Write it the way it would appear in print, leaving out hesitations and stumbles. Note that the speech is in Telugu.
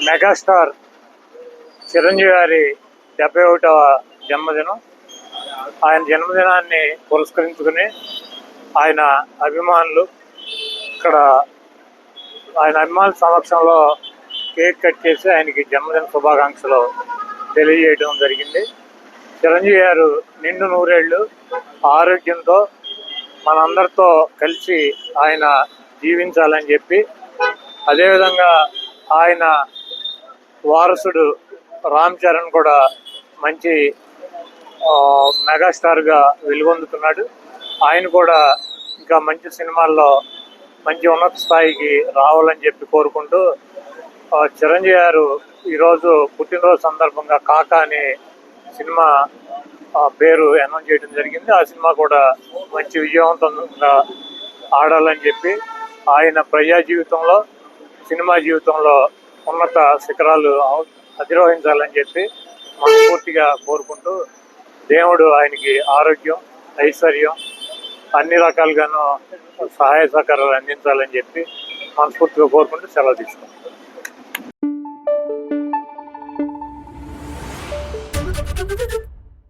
మెగాస్టార్ చిరంజీవి గారి 71వ జన్మదినం. ఆయన జన్మదినాన్ని పురస్కరించుకుని ఆయన అభిమానులు ఇక్కడ ఆయన అభిమానుల సమక్షంలో కేక్ కట్ చేసి ఆయనకి జన్మదిన శుభాకాంక్షలు తెలియజేయడం జరిగింది. చిరంజీవి గారు నిండు నూరేళ్లు ఆరోగ్యంతో మనందరితో కలిసి ఆయన జీవించాలని చెప్పి, అదేవిధంగా ఆయన వారసుడు రామ్ చరణ్ కూడా మంచి మెగాస్టార్గా వెలుగొందుతున్నాడు. ఆయన కూడా ఇంకా మంచి సినిమాల్లో మంచి ఉన్నత స్థాయికి రావాలని చెప్పి కోరుకుంటూ, చిరంజీవి గారు ఈరోజు పుట్టినరోజు సందర్భంగా కాకా అనే సినిమా పేరు అనౌన్స్ చేయడం జరిగింది. ఆ సినిమా కూడా మంచి విజయవంతంగా ఆడాలని చెప్పి, ఆయన ప్రజా జీవితంలో సినిమా జీవితంలో ఉన్నత శిఖరాలు అధిరోహించాలని చెప్పి మనస్ఫూర్తిగా కోరుకుంటూ, దేవుడు ఆయనకి ఆరోగ్యం, ఐశ్వర్యం అన్ని రకాలుగాను సహాయ సహకారాలు అందించాలని చెప్పి మనస్ఫూర్తిగా కోరుకుంటూ సెలవు తీసుకుంటాం.